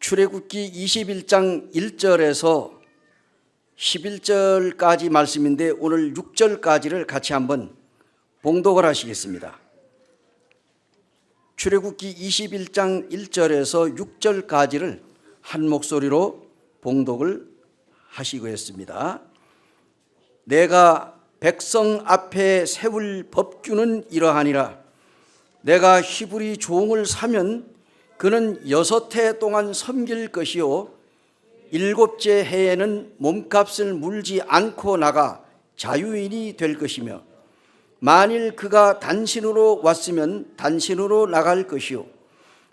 출애굽기 21장 1절에서 11절까지 말씀인데 오늘 6절까지를 같이 한번 봉독을 하시겠습니다. 출애굽기 21장 1절에서 6절까지를 한 목소리로 봉독을 하시겠습니다. 내가 백성 앞에 세울 법규는 이러하니라. 내가 히브리 종을 사면 그는 6해 동안 섬길 것이요 7째 해에는 몸값을 물지 않고 나가 자유인이 될 것이며 만일 그가 단신으로 왔으면 단신으로 나갈 것이요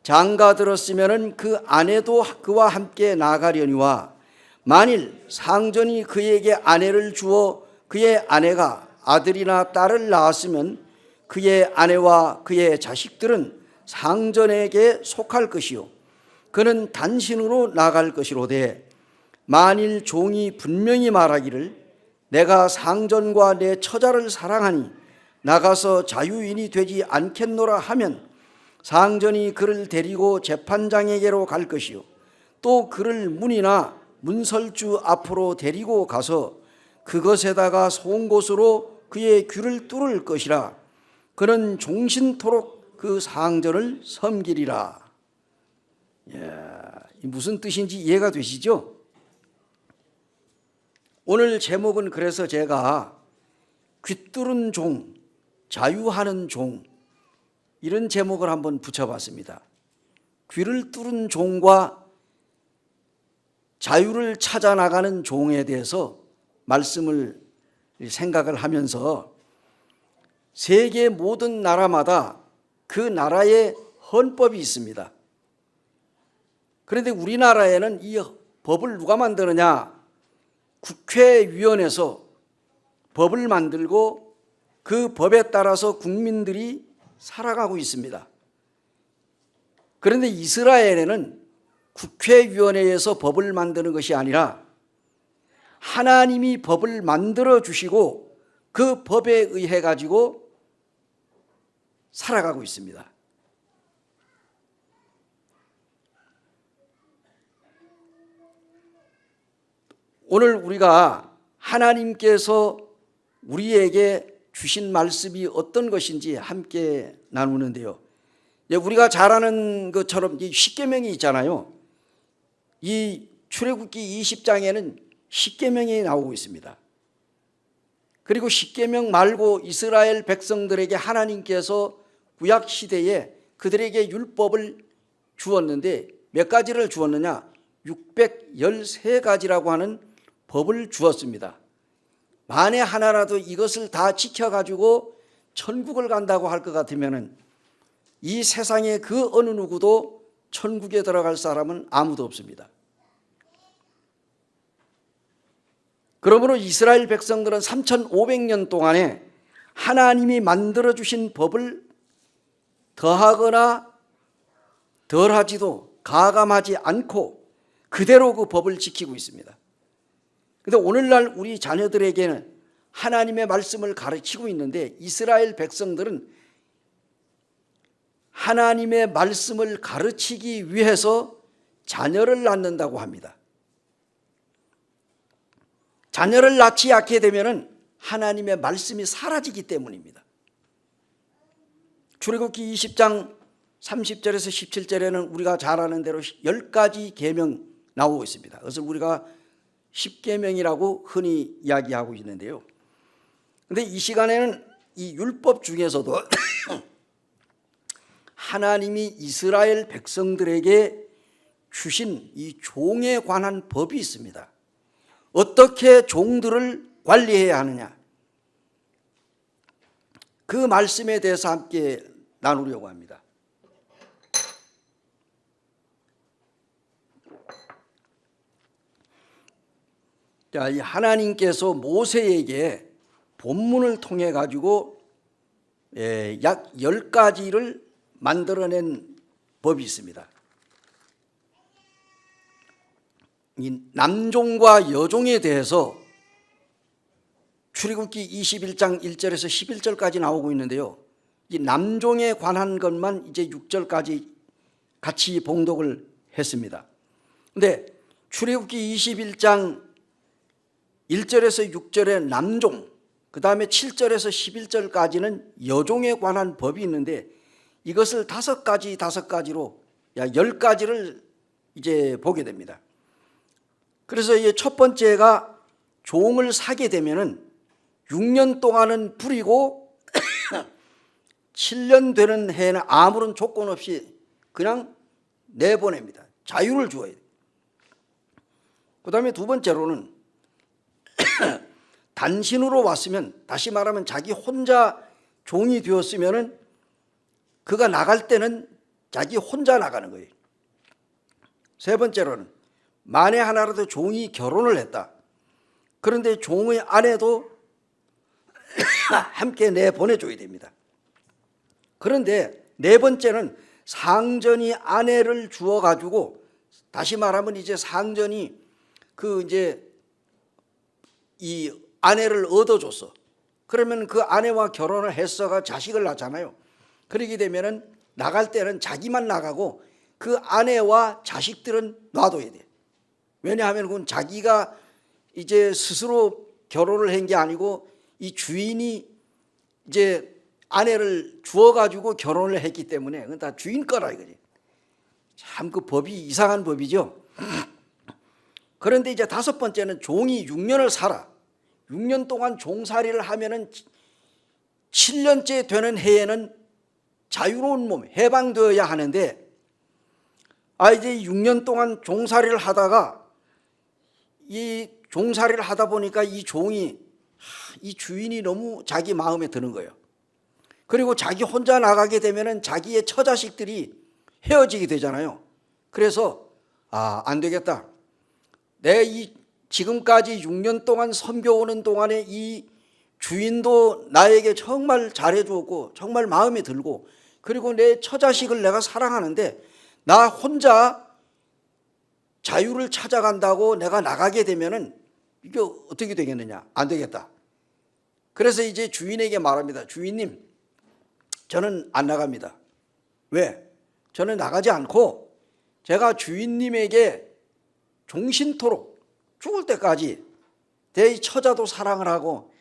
장가 들었으면 그 아내도 그와 함께 나가려니와 만일 상전이 그에게 아내를 주어 그의 아내가 아들이나 딸을 낳았으면 그의 아내와 그의 자식들은 상전에게 속할 것이요 그는 단신으로 나갈 것이로되 만일 종이 분명히 말하기를 내가 상전과 내 처자를 사랑하니 나가서 자유인이 되지 않겠노라 하면 상전이 그를 데리고 재판장에게로 갈 것이요 또 그를 문이나 문설주 앞으로 데리고 가서 그것에다가 송곳으로 그의 귀를 뚫을 것이라. 그는 종신토록 그 상전을 섬기리라. 무슨 뜻인지 이해가 되시죠? 오늘 제목은 그래서 제가 귀뚫은 종, 자유하는 종 이런 제목을 한번 붙여봤습니다. 귀를 뚫은 종과 자유를 찾아 나가는 종에 대해서 말씀을 생각을 하면서 세계 모든 나라마다 그 나라의 헌법이 있습니다. 그런데 우리나라에는 이 법을 누가 만드느냐? 국회의원에서 법을 만들고 그 법에 따라서 국민들이 살아가고 있습니다. 그런데 이스라엘에는 국회의원회에서 법을 만드는 것이 아니라 하나님이 법을 만들어 주시고 그 법에 의해 가지고 살아가고 있습니다. 오늘 우리가 하나님께서 우리에게 주신 말씀이 어떤 것인지 함께 나누는데요. 우리가 잘 아는 것처럼 십계명이 있잖아요. 이 출애굽기 20장에는 십계명이 나오고 있습니다. 그리고 십계명 말고 이스라엘 백성들에게 하나님께서 구약 시대에 그들에게 율법을 주었는데 몇 가지를 주었느냐? 613가지라고 하는 법을 주었습니다. 만에 하나라도 이것을 다 지켜가지고 천국을 간다고 할 것 같으면 이 세상에 그 어느 누구도 천국에 들어갈 사람은 아무도 없습니다. 그러므로 이스라엘 백성들은 3500년 동안에 하나님이 만들어주신 법을 더하거나 덜하지도 가감하지 않고 그대로 그 법을 지키고 있습니다. 그런데 오늘날 우리 자녀들에게는 하나님의 말씀을 가르치고 있는데 이스라엘 백성들은 하나님의 말씀을 가르치기 위해서 자녀를 낳는다고 합니다. 자녀를 낳지 않게 되면 하나님의 말씀이 사라지기 때문입니다. 출애굽기 20장 30절에서 17절에는 우리가 잘 아는 대로 10가지 계명 나오고 있습니다. 그것을 우리가 십계명이라고 흔히 이야기하고 있는데요. 그런데 이 시간에는 이 율법 중에서도 하나님이 이스라엘 백성들에게 주신 이 종에 관한 법이 있습니다. 어떻게 종들을 관리해야 하느냐? 그 말씀에 대해서 함께 나누려고 합니다. 자, 이 하나님께서 모세에게 본문을 통해 가지고 약 10가지를 만들어낸 법이 있습니다. 이 남종과 여종에 대해서 출애굽기 21장 1절에서 11절까지 나오고 있는데요. 이 남종에 관한 것만 이제 6절까지 같이 봉독을 했습니다. 근데 출애굽기 21장 1절에서 6절에 남종, 그 다음에 7절에서 11절까지는 여종에 관한 법이 있는데 이것을 5가지로 10가지를 이제 보게 됩니다. 그래서 이제 첫 번째가 종을 사게 되면은 6년 동안은 부리고 7년 되는 해에는 아무런 조건 없이 그냥 내보냅니다. 자유를 주어야 돼요. 그 다음에 두 번째로는 단신으로 왔으면, 다시 말하면 자기 혼자 종이 되었으면은 그가 나갈 때는 자기 혼자 나가는 거예요. 세 번째로는 만에 하나라도 종이 결혼을 했다. 그런데 종의 아내도 함께 내보내줘야 됩니다. 그런데 네 번째는 상전이 아내를 주어가지고, 다시 말하면 이제 상전이 이 아내를 얻어줬어. 그러면 그 아내와 결혼을 했어가 자식을 낳잖아요. 그렇게 되면은 나갈 때는 자기만 나가고 그 아내와 자식들은 놔둬야 돼. 왜냐하면 그건 자기가 이제 스스로 결혼을 한 게 아니고 이 주인이 이제 아내를 주어가지고 결혼을 했기 때문에 그건 다 주인 거라 이거지. 참 그 법이 이상한 법이죠. 그런데 이제 다섯 번째는 종이 6년을 살아. 6년 동안 종살이를 하면은 7년째 되는 해에는 자유로운 몸, 해방되어야 하는데, 이제 6년 동안 종살이를 하다가 이 종살이를 하다 보니까 이 종이, 이 주인이 너무 자기 마음에 드는 거예요. 그리고 자기 혼자 나가게 되면은 자기의 처자식들이 헤어지게 되잖아요. 그래서 안 되겠다. 내가 이 지금까지 6년 동안 섬겨오는 동안에 이 주인도 나에게 정말 잘해주었고 정말 마음에 들고, 그리고 내 처자식을 내가 사랑하는데 나 혼자 자유를 찾아간다고 내가 나가게 되면은 이게 어떻게 되겠느냐. 안 되겠다. 그래서 이제 주인에게 말합니다. 주인님, 저는 안 나갑니다. 왜? 저는 나가지 않고 제가 주인님에게 종신토록 죽을 때까지 내 처자도 사랑을 하고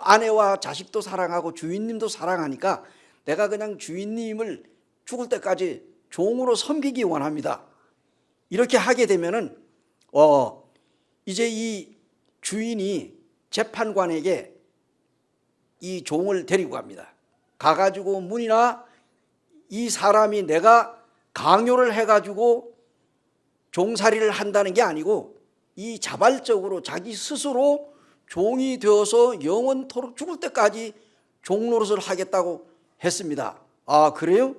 아내와 자식도 사랑하고 주인님도 사랑하니까 내가 그냥 주인님을 죽을 때까지 종으로 섬기기 원합니다. 이렇게 하게 되면은 이제 이 주인이 재판관에게 이 종을 데리고 갑니다. 가가지고 문이나 이 사람이 내가 강요를 해가지고 종살이를 한다는 게 아니고 이 자발적으로 자기 스스로 종이 되어서 영원토록 죽을 때까지 종노릇을 하겠다고 했습니다. 그래요?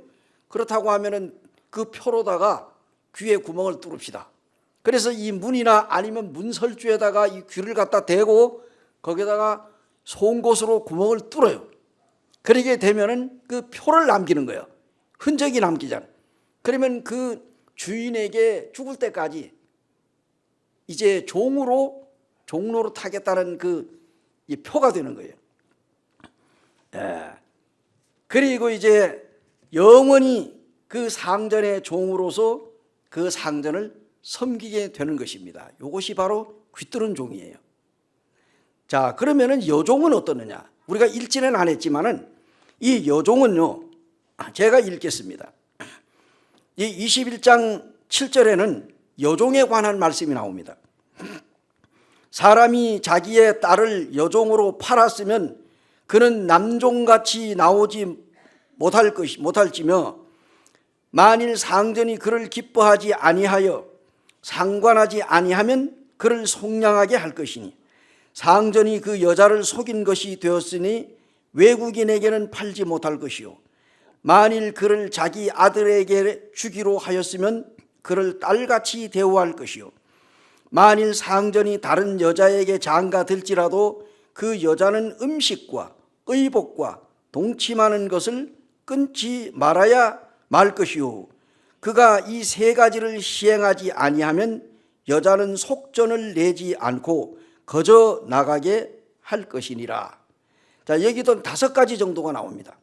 그렇다고 하면은 그 표로다가 귀에 구멍을 뚫읍시다. 그래서 이 문이나 아니면 문설주에다가 이 귀를 갖다 대고 거기다가 송곳으로 구멍을 뚫어요. 그러게 되면은 그 표를 남기는 거예요. 흔적이 남기잖아요. 그러면 그 주인에게 죽을 때까지 이제 종로로 타겠다는 이 표가 되는 거예요. 그리고 이제 영원히 그 상전의 종으로서 그 상전을 섬기게 되는 것입니다. 이것이 바로 귀뚫은 종이에요. 자, 그러면은 여종은 어떠느냐? 우리가 읽지는 않았지만은 이 여종은요, 제가 읽겠습니다. 이 21장 7절에는 여종에 관한 말씀이 나옵니다. 사람이 자기의 딸을 여종으로 팔았으면 그는 남종같이 나오지 못할지며 만일 상전이 그를 기뻐하지 아니하여 상관하지 아니하면 그를 속량하게 할 것이니 상전이 그 여자를 속인 것이 되었으니 외국인에게는 팔지 못할 것이요 만일 그를 자기 아들에게 주기로 하였으면 그를 딸같이 대우할 것이요 만일 상전이 다른 여자에게 장가들지라도 그 여자는 음식과 의복과 동침하는 것을 끊지 말아야 말 것이요 그가 이 세 가지를 시행하지 아니하면 여자는 속전을 내지 않고 거저 나가게 할 것이니라. 자, 여기도 5가지 정도가 나옵니다.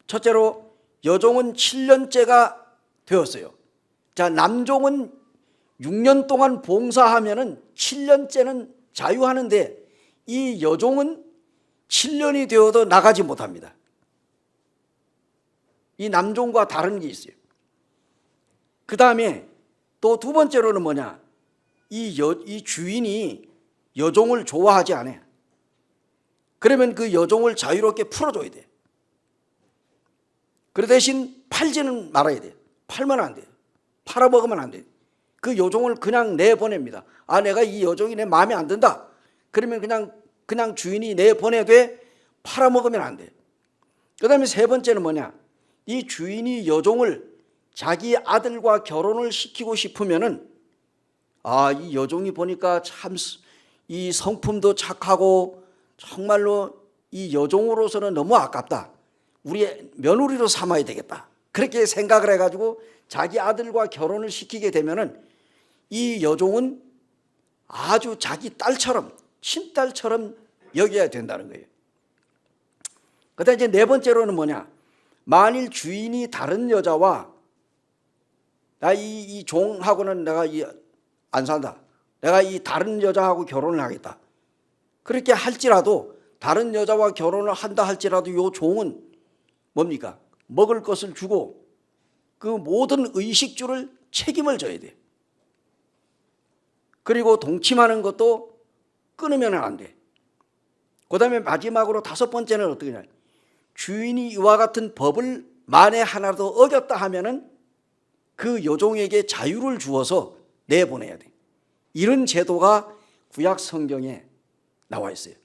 첫째로 여종은 7년째가 되었어요. 자, 남종은 6년 동안 봉사하면은 7년째는 자유하는데 이 여종은 7년이 되어도 나가지 못합니다. 이 남종과 다른 게 있어요. 그 다음에 또 두 번째로는 뭐냐? 이 주인이 여종을 좋아하지 않아요. 그러면 그 여종을 자유롭게 풀어줘야 돼요. 그 대신 팔지는 말아야 돼요. 팔면 안 돼요. 팔아먹으면 안 돼요. 그 여종을 그냥 내보냅니다. 아, 내가 이 여종이 내 마음에 안 든다. 그러면 그냥 주인이 내보내되 팔아먹으면 안 돼요. 그 다음에 세 번째는 뭐냐? 이 주인이 여종을 자기 아들과 결혼을 시키고 싶으면은 아, 이 여종이 보니까 참 이 성품도 착하고 정말로 이 여종으로서는 너무 아깝다. 우리의 며느리로 삼아야 되겠다. 그렇게 생각을 해가지고 자기 아들과 결혼을 시키게 되면은 이 여종은 아주 자기 딸처럼, 친딸처럼 여겨야 된다는 거예요. 그다음에 이제 네 번째로는 뭐냐? 만일 주인이 다른 여자와 나 이 종하고는 내가 안 산다. 내가 이 다른 여자하고 결혼을 하겠다. 그렇게 할지라도 다른 여자와 결혼을 한다 할지라도 이 종은 뭡니까? 먹을 것을 주고 그 모든 의식주를 책임을 져야 돼. 그리고 동침하는 것도 끊으면 안 돼. 그 다음에 마지막으로 다섯 번째는 어떻게 하냐? 주인이 이와 같은 법을 만에 하나라도 어겼다 하면은 그 여종에게 자유를 주어서 내보내야 돼. 이런 제도가 구약 성경에 나와 있어요.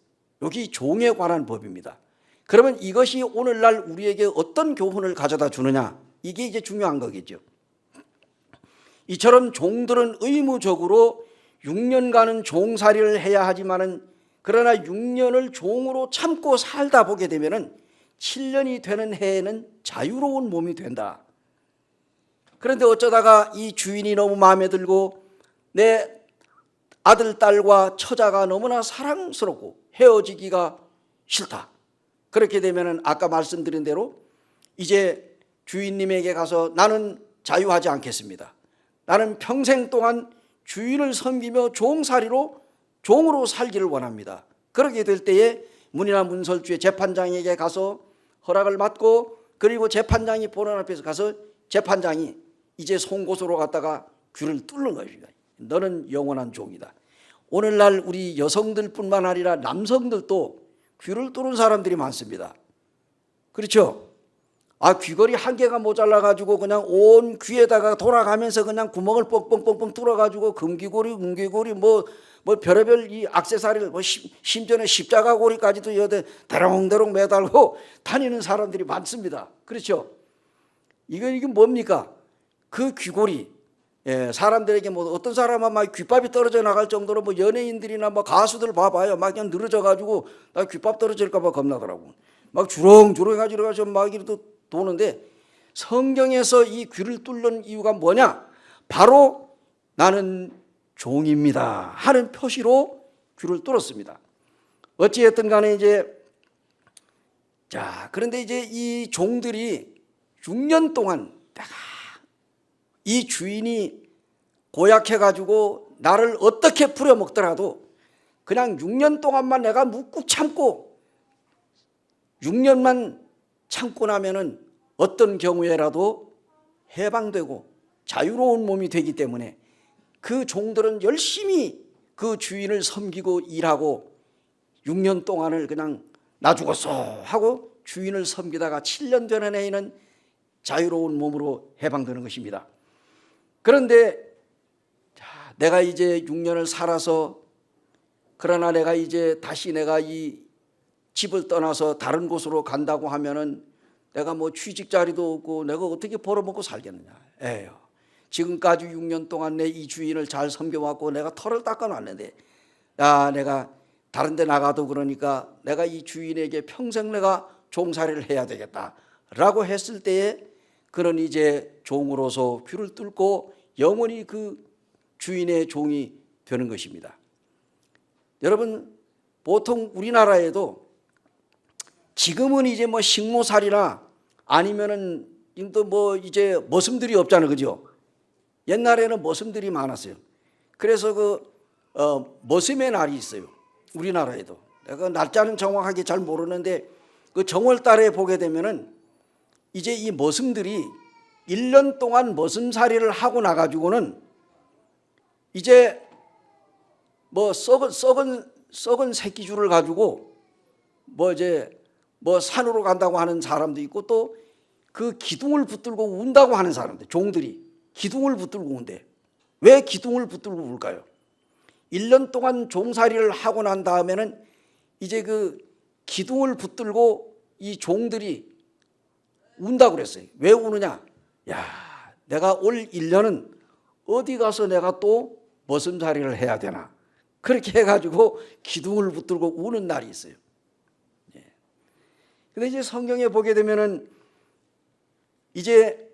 여기 종에 관한 법입니다. 그러면 이것이 오늘날 우리에게 어떤 교훈을 가져다 주느냐? 이게 이제 중요한 거겠죠. 이처럼 종들은 의무적으로 6년간은 종살이를 해야 하지만은 그러나 6년을 종으로 참고 살다 보게 되면은 7년이 되는 해에는 자유로운 몸이 된다. 그런데 어쩌다가 이 주인이 너무 마음에 들고 내 아들, 딸과 처자가 너무나 사랑스럽고 헤어지기가 싫다. 그렇게 되면은 아까 말씀드린 대로 이제 주인님에게 가서 나는 자유하지 않겠습니다. 나는 평생 동안 주인을 섬기며 종으로 살기를 원합니다. 그렇게 될 때에 문이나 문설주의 재판장에게 가서 허락을 받고 그리고 재판장이 보는 앞에서 가서 재판장이 이제 송곳으로 갔다가 귀를 뚫는 것입니다. 너는 영원한 종이다. 오늘날 우리 여성들뿐만 아니라 남성들도 귀를 뚫은 사람들이 많습니다. 그렇죠? 아, 귀걸이 한 개가 모자라 가지고 그냥 온 귀에다가 돌아가면서 그냥 구멍을 뻥뻥뻥뻥 뚫어 가지고 금귀고리, 은귀고리 뭐 별의별 이 액세서리를 심지어는 십자가 고리까지도 여대 대롱대롱 매달고 다니는 사람들이 많습니다. 그렇죠? 이게 뭡니까? 그 귀고리, 사람들에게 뭐 어떤 사람은 막 귓밥이 떨어져 나갈 정도로 뭐 연예인들이나 뭐 가수들 봐봐요. 막 그냥 늘어져 가지고 나 귓밥 떨어질까봐 겁나더라고. 막 주렁주렁 해가지고 막 이렇게 도는데 성경에서 이 귀를 뚫는 이유가 뭐냐? 바로 나는 종입니다 하는 표시로 귀를 뚫었습니다. 어찌했든 간에 그런데 이제 이 종들이 6년 동안 이 주인이 고약해가지고 나를 어떻게 부려먹더라도 그냥 6년 동안만 내가 묵묵 참고 6년만 참고 나면은 어떤 경우에라도 해방되고 자유로운 몸이 되기 때문에 그 종들은 열심히 그 주인을 섬기고 일하고 6년 동안을 그냥 나 죽었어 하고 주인을 섬기다가 7년 되는 해에는 자유로운 몸으로 해방되는 것입니다. 그런데 내가 이제 6년을 살아서 그러나 내가 이제 다시 내가 이 집을 떠나서 다른 곳으로 간다고 하면은 내가 뭐 취직 자리도 없고 내가 어떻게 벌어먹고 살겠느냐. 에휴, 지금까지 6년 동안 내 이 주인을 잘 섬겨왔고 내가 털을 닦아놨는데 내가 다른 데 나가도 그러니까 내가 이 주인에게 평생 내가 종살이를 해야 되겠다라고 했을 때에 그는 이제 종으로서 귀를 뚫고 영원히 그 주인의 종이 되는 것입니다. 여러분, 보통 우리나라에도 지금은 이제 뭐 식모살이나 아니면은 또 뭐 이제 머슴들이 없잖아요, 그죠? 옛날에는 머슴들이 많았어요. 그래서 머슴의 날이 있어요. 우리나라에도. 내가 날짜는 정확하게 잘 모르는데 그 정월달에 보게 되면은 이제 이 머슴들이 1년 동안 머슴살이를 하고 나가지고는 이제 뭐 썩은 새끼줄을 가지고 뭐 산으로 간다고 하는 사람도 있고, 또 그 기둥을 붙들고 운다고 하는 사람들, 종들이 기둥을 붙들고 운대. 왜 기둥을 붙들고 울까요? 1년 동안 종살이를 하고 난 다음에는 이제 그 기둥을 붙들고 이 종들이 운다고 그랬어요. 왜 우느냐? 야, 내가 올 1년은 어디 가서 내가 또 머슴살이를 해야 되나? 그렇게 해가지고 기둥을 붙들고 우는 날이 있어요. 근데 이제 성경에 보게 되면은 이제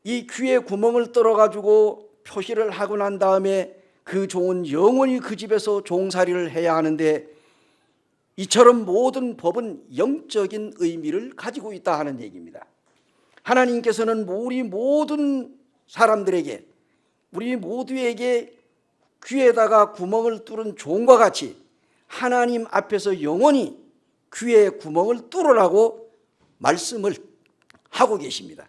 이 귀에 구멍을 뚫어가지고 표시를 하고 난 다음에 그 종은 영원히 그 집에서 종살이를 해야 하는데, 이처럼 모든 법은 영적인 의미를 가지고 있다 하는 얘기입니다. 하나님께서는 우리 모든 사람들에게, 우리 모두에게 귀에다가 구멍을 뚫은 종과 같이 하나님 앞에서 영원히 귀에 구멍을 뚫으라고 말씀을 하고 계십니다.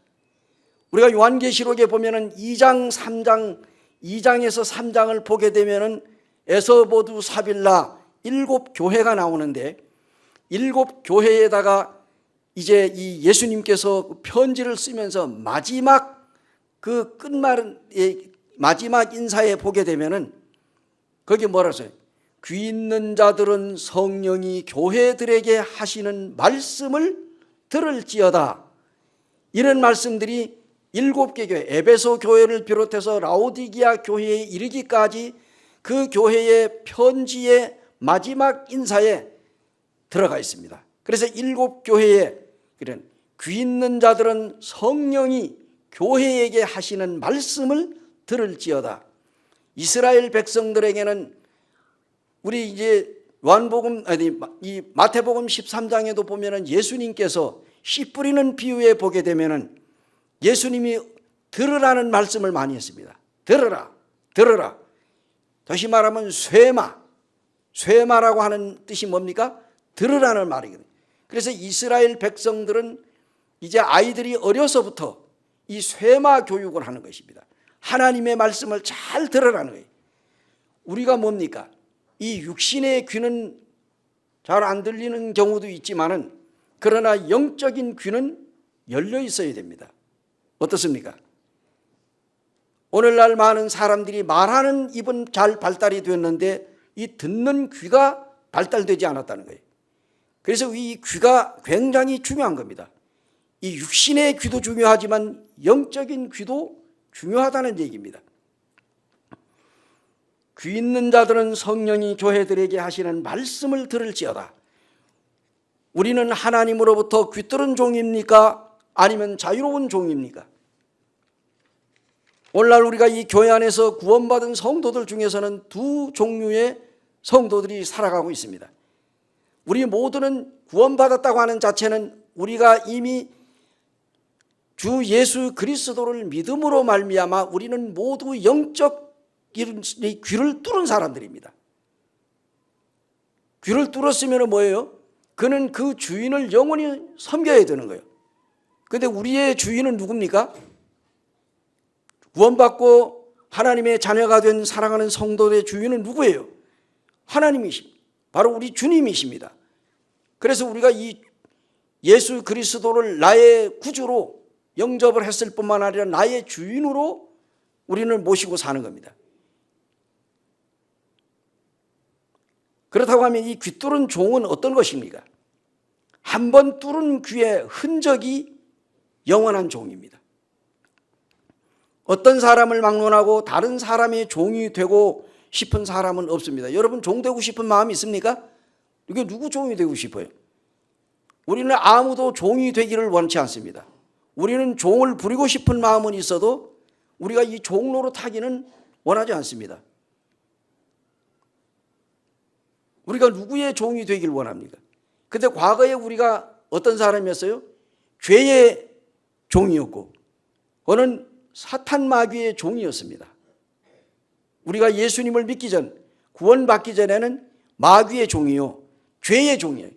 우리가 요한계시록에 보면은 2장, 3장, 2장에서 3장을 보게 되면은 에서보두, 사빌라 7교회가 나오는데, 7교회에다가 이제 이 예수님께서 편지를 쓰면서 마지막 그 끝말은 마지막 인사에 보게 되면은 거기 뭐라 써요? 귀 있는 자들은 성령이 교회들에게 하시는 말씀을 들을지어다. 이런 말씀들이 7개 교회, 에베소 교회를 비롯해서 라오디기아 교회에 이르기까지 그 교회의 편지의 마지막 인사에 들어가 있습니다. 그래서 7교회에 그런 귀 있는 자들은 성령이 교회에게 하시는 말씀을 들을지어다. 이스라엘 백성들에게는 우리 이제 이 마태복음 13장에도 보면은 예수님께서 씨 뿌리는 비유에 보게 되면은 예수님이 들으라는 말씀을 많이 했습니다. 들으라, 들으라. 다시 말하면 쇠마라고 하는 뜻이 뭡니까? 들으라는 말이거든요. 그래서 이스라엘 백성들은 이제 아이들이 어려서부터 이 쇠마 교육을 하는 것입니다. 하나님의 말씀을 잘 들으라는 거예요. 우리가 뭡니까? 이 육신의 귀는 잘 안 들리는 경우도 있지만은, 그러나 영적인 귀는 열려 있어야 됩니다. 어떻습니까? 오늘날 많은 사람들이 말하는 입은 잘 발달이 됐는데 이 듣는 귀가 발달되지 않았다는 거예요. 그래서 이 귀가 굉장히 중요한 겁니다. 이 육신의 귀도 중요하지만 영적인 귀도 중요하다는 얘기입니다. 귀 있는 자들은 성령이 교회들에게 하시는 말씀을 들을지어다. 우리는 하나님으로부터 귀뚫은 종입니까? 아니면 자유로운 종입니까? 오늘날 우리가 이 교회 안에서 구원받은 성도들 중에서는 두 종류의 성도들이 살아가고 있습니다. 우리 모두는 구원받았다고 하는 자체는 우리가 이미 주 예수 그리스도를 믿음으로 말미암아 우리는 모두 영적 귀를 뚫은 사람들입니다. 귀를 뚫었으면 뭐예요? 그는 그 주인을 영원히 섬겨야 되는 거예요. 그런데 우리의 주인은 누굽니까? 구원받고 하나님의 자녀가 된 사랑하는 성도의 주인은 누구예요? 하나님이십니다. 바로 우리 주님이십니다. 그래서 우리가 이 예수 그리스도를 나의 구주로 영접을 했을 뿐만 아니라 나의 주인으로 우리는 모시고 사는 겁니다. 그렇다고 하면 이 귀 뚫은 종은 어떤 것입니까? 한 번 뚫은 귀의 흔적이 영원한 종입니다. 어떤 사람을 막론하고 다른 사람의 종이 되고 싶은 사람은 없습니다. 여러분 종 되고 싶은 마음이 있습니까? 이게 누구 종이 되고 싶어요? 우리는 아무도 종이 되기를 원치 않습니다. 우리는 종을 부리고 싶은 마음은 있어도 우리가 이 종로로 타기는 원하지 않습니다. 우리가 누구의 종이 되길 원합니까? 근데 과거에 우리가 어떤 사람이었어요? 죄의 종이었고 그는 사탄 마귀의 종이었습니다. 우리가 예수님을 믿기 전, 구원받기 전에는 마귀의 종이요, 죄의 종이에요.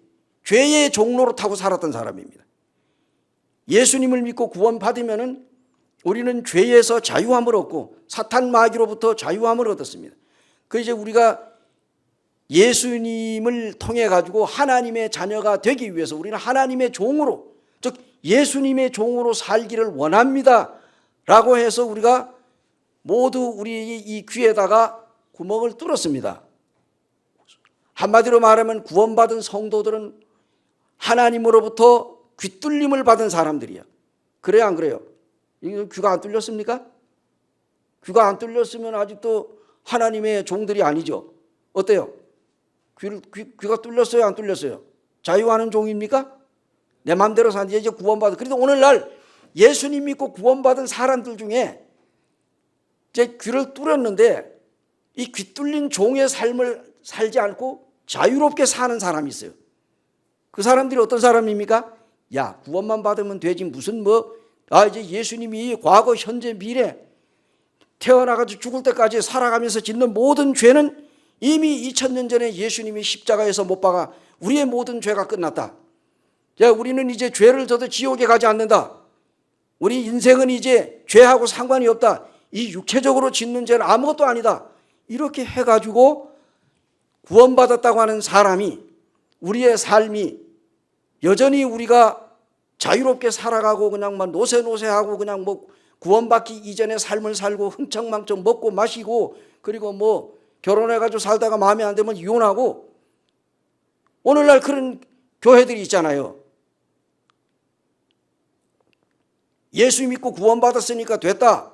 죄의 종로로 타고 살았던 사람입니다. 예수님을 믿고 구원받으면은 우리는 죄에서 자유함을 얻고 사탄 마귀로부터 자유함을 얻었습니다. 그 이제 우리가 예수님을 통해 가지고 하나님의 자녀가 되기 위해서 우리는 하나님의 종으로, 즉 예수님의 종으로 살기를 원합니다 라고 해서 우리가 모두 우리 이 귀에다가 구멍을 뚫었습니다. 한마디로 말하면 구원받은 성도들은 하나님으로부터 귀뚫림을 받은 사람들이야. 그래요, 안 그래요? 귀가 안 뚫렸습니까? 귀가 안 뚫렸으면 아직도 하나님의 종들이 아니죠. 어때요? 귀가 뚫렸어요, 안 뚫렸어요? 자유하는 종입니까? 내 마음대로 사는, 이제 구원받은. 그래도 오늘날 예수님 믿고 구원받은 사람들 중에 이제 귀를 뚫었는데 이 귀 뚫린 종의 삶을 살지 않고 자유롭게 사는 사람이 있어요. 그 사람들이 어떤 사람입니까? 야, 구원만 받으면 되지 무슨 이제 예수님이 과거, 현재, 미래 태어나가지고 죽을 때까지 살아가면서 짓는 모든 죄는 이미 2000년 전에 예수님이 십자가에서 못 박아 우리의 모든 죄가 끝났다. 야, 우리는 이제 죄를 져도 지옥에 가지 않는다. 우리 인생은 이제 죄하고 상관이 없다. 이 육체적으로 짓는 죄는 아무것도 아니다. 이렇게 해가지고 구원받았다고 하는 사람이, 우리의 삶이 여전히 우리가 자유롭게 살아가고 그냥 노세노세하고 그냥 구원받기 이전의 삶을 살고 흥청망청 먹고 마시고 그리고 결혼해가지고 살다가 마음에 안 들면 이혼하고, 오늘날 그런 교회들이 있잖아요. 예수 믿고 구원받았으니까 됐다.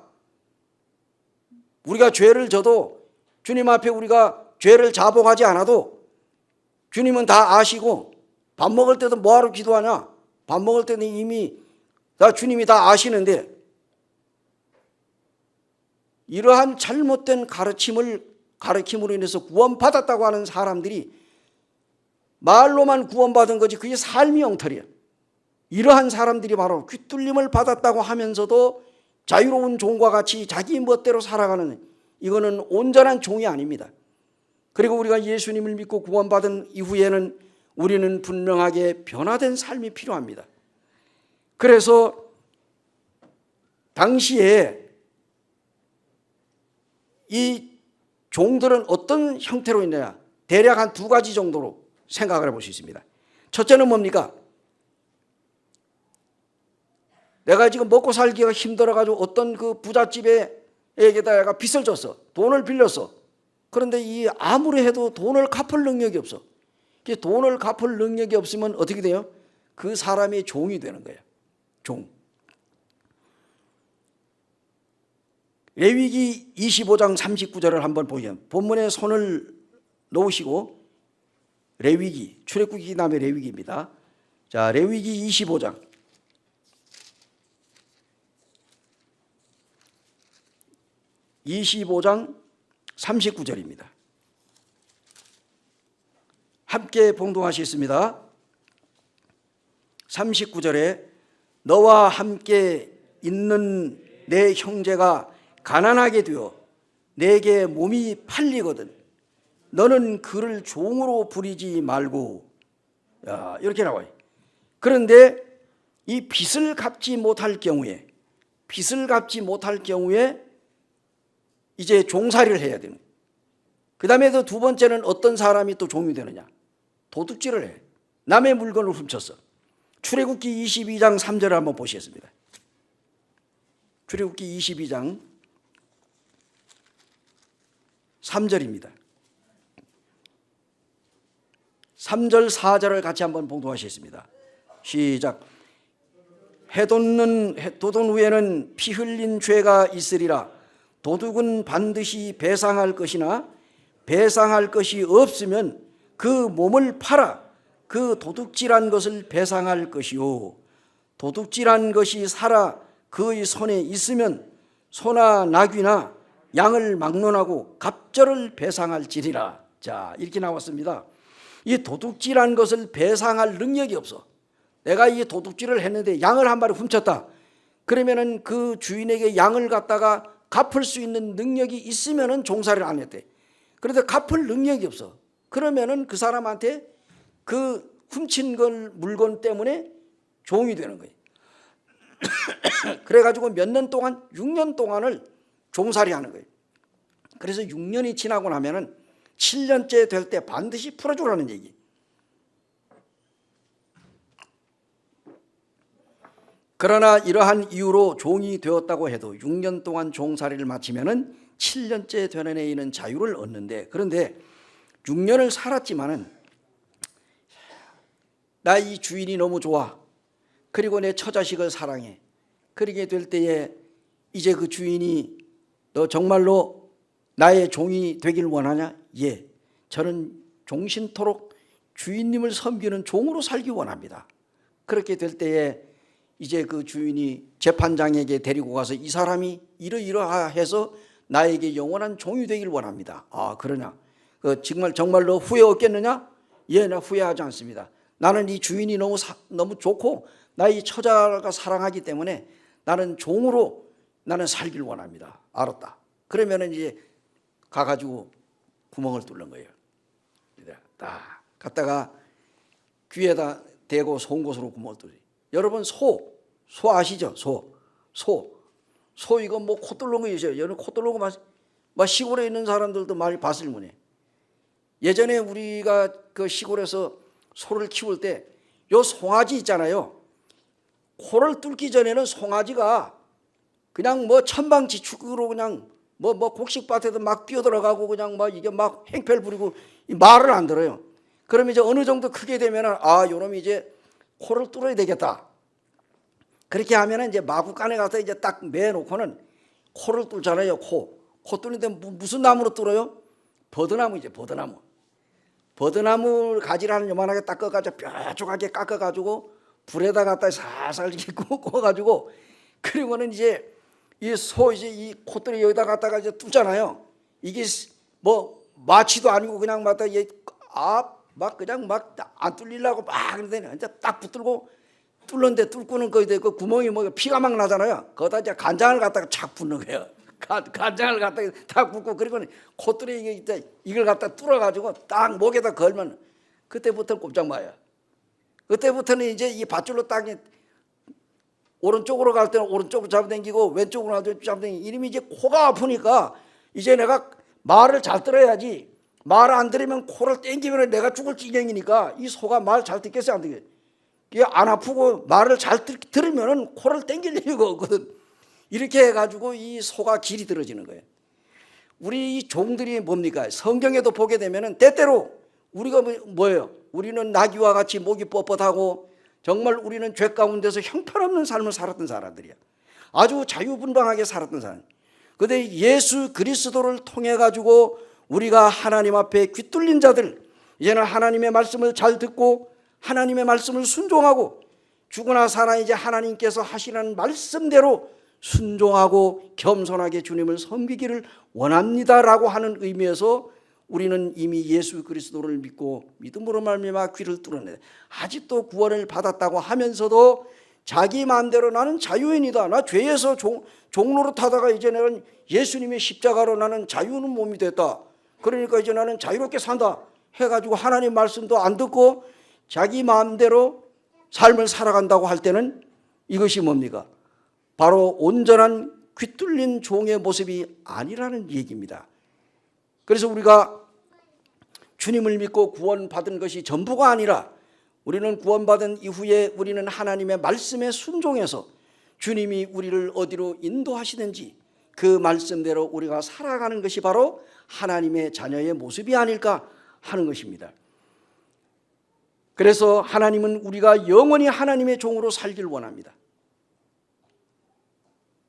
우리가 죄를 져도 주님 앞에 우리가 죄를 자복하지 않아도 주님은 다 아시고, 밥 먹을 때도 뭐하러 기도하냐? 밥 먹을 때는 이미 주님이 다 아시는데, 이러한 잘못된 가르침으로 인해서 구원받았다고 하는 사람들이 말로만 구원받은 거지 그게 삶이 엉터리야. 이러한 사람들이 바로 귀뚫림을 받았다고 하면서도 자유로운 종과 같이 자기 멋대로 살아가는, 이거는 온전한 종이 아닙니다. 그리고 우리가 예수님을 믿고 구원받은 이후에는 우리는 분명하게 변화된 삶이 필요합니다. 그래서 당시에 이 종들은 어떤 형태로 있느냐, 대략 한 두 가지 정도로 생각을 해볼 수 있습니다. 첫째는 뭡니까? 내가 지금 먹고 살기가 힘들어가지고 어떤 그 부잣집에게다가 빚을 줬어. 돈을 빌렸어. 그런데 이 아무리 해도 돈을 갚을 능력이 없어. 돈을 갚을 능력이 없으면 어떻게 돼요? 그 사람이 종이 되는 거예요. 종. 레위기 25장 39절을 한번 보면, 본문에 손을 놓으시고, 레위기, 출애굽기 다음에 레위기입니다. 자, 레위기 25장 39절입니다. 함께 봉독하시겠습니다. 39절에 너와 함께 있는 내 형제가 가난하게 되어 내게 몸이 팔리거든 너는 그를 종으로 부리지 말고. 이렇게 나와요. 그런데 이 빚을 갚지 못할 경우에 이제 종살이를 해야 되는. 그 다음에 두 번째는 어떤 사람이 또 종이 되느냐, 도둑질을 해. 남의 물건을 훔쳤어. 출애굽기 22장 3절을 한번 보시겠습니다. 출애굽기 22장 3절입니다. 3절 4절을 같이 한번 봉독하시겠습니다. 시작. 도둑 후에는 피 흘린 죄가 있으리라. 도둑은 반드시 배상할 것이나 배상할 것이 없으면 그 몸을 팔아 그 도둑질한 것을 배상할 것이요, 도둑질한 것이 살아 그의 손에 있으면 소나 나귀나 양을 막론하고 갑절을 배상할지리라. 자, 이렇게 나왔습니다. 이 도둑질한 것을 배상할 능력이 없어. 내가 이 도둑질을 했는데 양을 한 마리 훔쳤다. 그러면은 그 주인에게 양을 갖다가 갚을 수 있는 능력이 있으면은 종살이를 안 했대. 그런데 갚을 능력이 없어. 그러면은 그 사람한테 그 훔친 걸 물건 때문에 종이 되는 거예요. 그래가지고 몇 년 동안 6년 동안을 종살이 하는 거예요. 그래서 6년이 지나고 나면은 7년째 될 때 반드시 풀어주라는 얘기. 그러나 이러한 이유로 종이 되었다고 해도 6년 동안 종살이를 마치면은 7년째 되는 애인은 자유를 얻는데, 그런데 6년을 살았지만은 나 이 주인이 너무 좋아. 그리고 내 처자식을 사랑해. 그렇게 될 때에 이제 그 주인이 너 정말로 나의 종이 되길 원하냐? 예, 저는 종신토록 주인님을 섬기는 종으로 살기 원합니다. 그렇게 될 때에 이제 그 주인이 재판장에게 데리고 가서 이 사람이 이러이러해서 나에게 영원한 종이 되길 원합니다. 아, 그러냐? 정말로 후회 없겠느냐? 예, 나 후회하지 않습니다. 나는 이 주인이 너무 좋고 나의 처자가 사랑하기 때문에 나는 종으로 나는 살길 원합니다. 알았다. 그러면은 이제 가가지고 구멍을 뚫는 거예요. 딱 갔다가 귀에다 대고 송곳으로 구멍을 뚫어요. 여러분 소 아시죠? 소 이거 뭐 코 뚫는 거 있어요. 여러분 코 뚫는 거 막 시골에 있는 사람들도 많이 봤을 문에. 예전에 우리가 그 시골에서 소를 키울 때 요 송아지 있잖아요. 코를 뚫기 전에는 송아지가 그냥 뭐 천방지축으로 그냥 뭐 곡식밭에도 막 뛰어들어가고 그냥 막 이게 막 행패를 부리고 말을 안 들어요. 그러면 이제 어느 정도 크게 되면은 아, 요놈이 이제 코를 뚫어야 되겠다. 그렇게 하면은 이제 마구간에 가서 이제 딱 매놓고는 코를 뚫잖아요. 코 뚫는데 무슨 나무로 뚫어요? 버드나무이죠. 버드나무 가지를 요만하게 닦아가지고 뾰족하게 깎아가지고 불에다 갖다 살살 이렇게 구워가지고, 그리고는 이제 이 소 이제 이 콧대를 여기다 갖다가 이제 뚫잖아요. 이게 뭐 마취도 아니고 그냥 막 그냥 막 안 뚫리려고 막 그러더니 이제 딱 붙들고 뚫는데 뚫고는 거기다 그 구멍이 뭐 피가 막 나잖아요. 거기다 이제 간장을 갖다가 착 붓는 거예요. 간장을 갖다가 딱 붓고, 그리고 콧대에 이걸 갖다 뚫어가지고 딱 목에다 걸면 그때부터 꼼짝 마요. 그때부터는 이제 이 밧줄로 딱 오른쪽으로 갈 때는 오른쪽으로 잡아당기고 왼쪽으로 갈 때는 잡아당기고, 이름이 이제 코가 아프니까 이제 내가 말을 잘 들어야지. 말 안 들으면 코를 땡기면 내가 죽을 지경이니까 이 소가 말 잘 듣겠어요, 안 듣겠어요? 이게 안 아프고 말을 잘 들으면 코를 땡길 이유가 없거든. 이렇게 해가지고 이 소가 길이 들어지는 거예요. 우리 이 종들이 뭡니까? 성경에도 보게 되면은 때때로 우리가 뭐예요? 우리는 나귀와 같이 목이 뻣뻣하고 정말 우리는 죄 가운데서 형편없는 삶을 살았던 사람들이야. 아주 자유분방하게 살았던 사람. 그런데 예수 그리스도를 통해 가지고 우리가 하나님 앞에 귀뚫린 자들, 이제는 하나님의 말씀을 잘 듣고 하나님의 말씀을 순종하고 죽으나 살아 이제 하나님께서 하시는 말씀대로 순종하고 겸손하게 주님을 섬기기를 원합니다라고 하는 의미에서 우리는 이미 예수 그리스도를 믿고 믿음으로 말미암아 귀를 뚫어내 아직도 구원을 받았다고 하면서도 자기 마음대로 나는 자유인이다, 나 죄에서 종로로 타다가 이제 나는 예수님의 십자가로 나는 자유는 몸이 됐다, 그러니까 이제 나는 자유롭게 산다 해가지고 하나님 말씀도 안 듣고 자기 마음대로 삶을 살아간다고 할 때는 이것이 뭡니까? 바로 온전한 귀뚫린 종의 모습이 아니라는 얘기입니다. 그래서 우리가 주님을 믿고 구원받은 것이 전부가 아니라 우리는 구원받은 이후에 우리는 하나님의 말씀에 순종해서 주님이 우리를 어디로 인도하시든지 그 말씀대로 우리가 살아가는 것이 바로 하나님의 자녀의 모습이 아닐까 하는 것입니다. 그래서 하나님은 우리가 영원히 하나님의 종으로 살길 원합니다.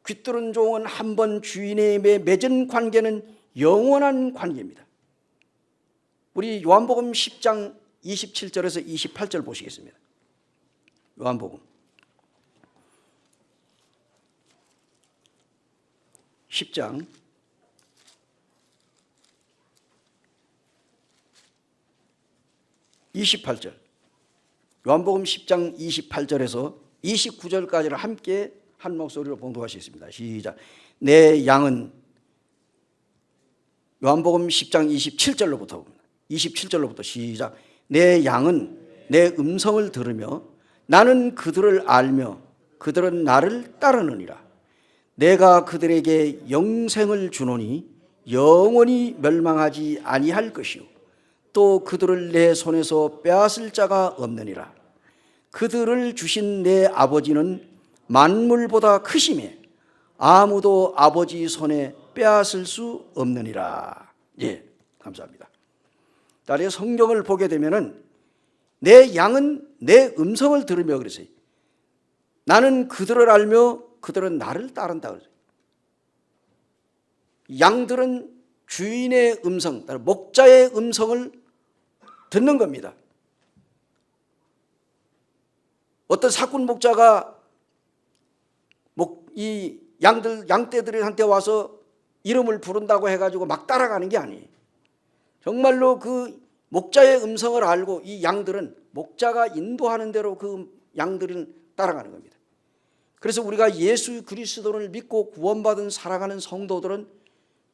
귀뚫은 종은 한 번 주인에 맺은 관계는 영원한 관계입니다. 우리 요한복음 10장 27절에서 28절 보시겠습니다. 요한복음 10장 28절, 요한복음 10장 28절에서 29절까지를 함께 한 목소리로 봉독하시겠습니다. 시작. 내 양은 요한복음 10장 27절로부터 시작. 내 양은 내 음성을 들으며 나는 그들을 알며 그들은 나를 따르느니라. 내가 그들에게 영생을 주노니 영원히 멸망하지 아니할 것이요 또 그들을 내 손에서 빼앗을 자가 없느니라. 그들을 주신 내 아버지는 만물보다 크심에 아무도 아버지 손에 빼앗을 수 없느니라. 예, 감사합니다. 나의 성경을 보게 되면은 내 양은 내 음성을 들으며 그랬어요. 나는 그들을 알며 그들은 나를 따른다 그랬어요. 양들은 주인의 음성, 목자의 음성을 듣는 겁니다. 어떤 사꾼 목자가 이 양떼들한테 와서 이름을 부른다고 해가지고 막 따라가는 게 아니에요. 정말로 그 목자의 음성을 알고 이 양들은 목자가 인도하는 대로 그 양들은 따라가는 겁니다. 그래서 우리가 예수 그리스도를 믿고 구원받은 살아가는 성도들은